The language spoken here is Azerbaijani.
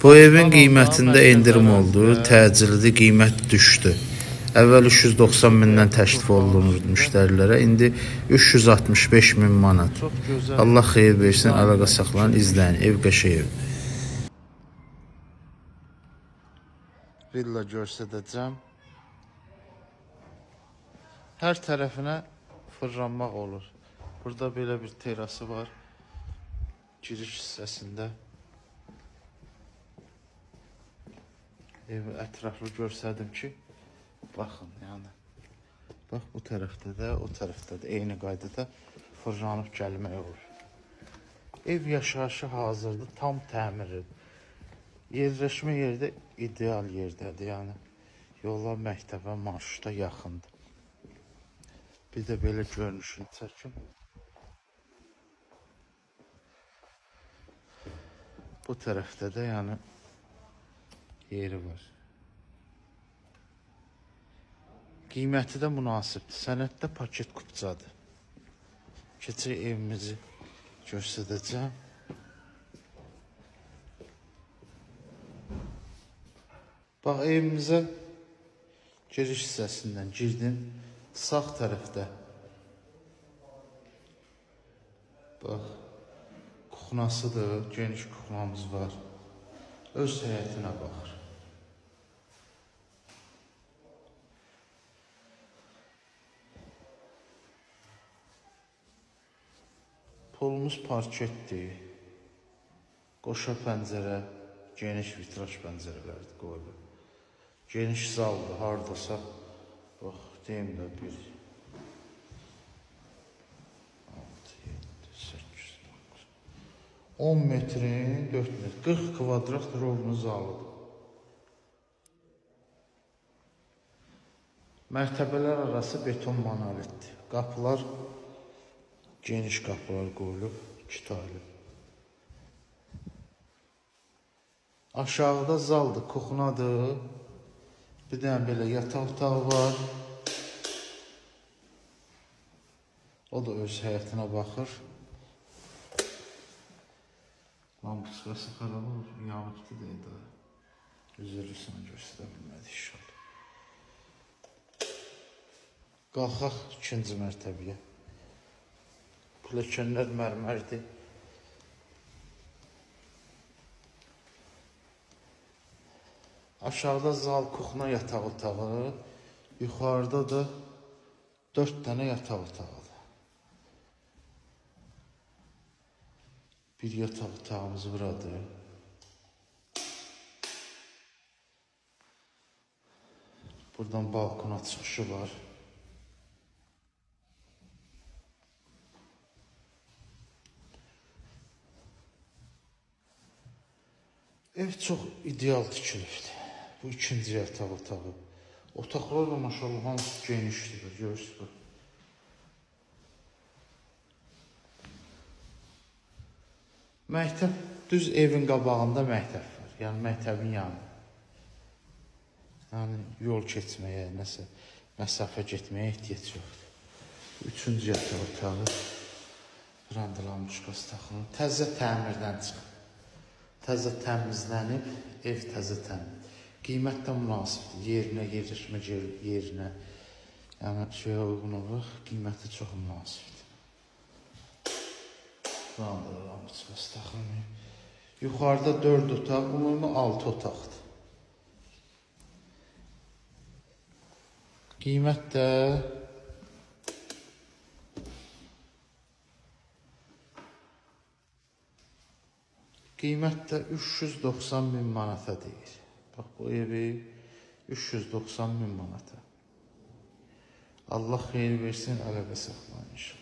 Bu evin qiymətində endirim oldu, təcilli qiymət düşdü. Əvvəl 390 mindən təklif olunur müştərilərə, indi 365 min manat. Allah xeyir versin, əlaqə saxlayın, izləyin. Ev qəşəng ev. Villa göstərəcəm. Hər tərəfinə fırlanmaq olur. Burada belə bir terası var. Giriş hissəsində. Evi ətraflı görsədim ki, baxın, yəni. Bax, bu tərəfdə də, o tərəfdə də eyni qaydada fırlanıb gəlmək olur. Ev yaşayışı hazırdır, tam təmirdir. Yerləşmə yerdə ideal yerdədir, yəni. Yollar məktəbə, marşruta yaxındır. Bir də belə görünüşünü çəkim. Bu tərəfdə də, yəni, yeri var. Qiyməti də münasibdir. Sənəddə paket kupçadır. Keçək evimizi göstərəcəm. Bax, evimizə giriş hissəsindən girdim. Sağ tərəfdə. Bax, kuxnasıdır, geniş kuxnamız var. Öz həyətinə baxır. Polumuz parketdir. Qoşa pəncərə, geniş vitraj pəncərələrdir qoyulur. Geniş zaldır, haradasa, bax, deyim də 1, 6, 7, 8, 9, 10 metrin 4 metr, 40 kvadrat rovnu zalıdır. Mərtəbələr arası beton monolitdir. Qapılar, geniş qapılar qoyulub, 2 taylı. Aşağıda zaldır, kuxnadır. Bir dənə belə yataq otağı var. O da öz həyətinə baxır. Lampuskası xarab olur, yanıqdır deyil daha. Üzülürsən, göstərə bilmədik inşallah. Qalxaq ikinci mərtəbəyə. Pilləkənlər mərmərdir. Aşağıda zal, kuxna yataq otağı, yuxarıda da 4 dənə yataq otağıdır. Bir yataq otağımız buradır. Buradan balkona çıxışı var. Ev çox ideal tikilibdir. Bu ikinci yataq otağı. Otaqlar da maşallah hamısı genişdir. Görürsünüz. Məktəb, düz evin qabağında məktəb var. Yəni məktəbin yanı. Yəni yol keçməyə, nəsə məsafə getməyə ehtiyac yoxdur. Üçüncü yataq otağı. Brandalanmışqası taxılır. Təzə təmirdən çıxıb. Təzə təmizlənib, ev təzə təmiz. Qiymət də münasibdir. Yerinə, yerləşmə yerinə. Yəni şeyə uyğun olaraq qiyməti çox münasibdir. Brandalanmışqası taxılır. Yuxarıda 4 otaq, ümumi 6 otaqdır. Qiymət də Qiymət də 390 min manata deyir. Bax, bu evi 390 min manata. Allah xeyir versin, əlaqə saxlayın inşallah.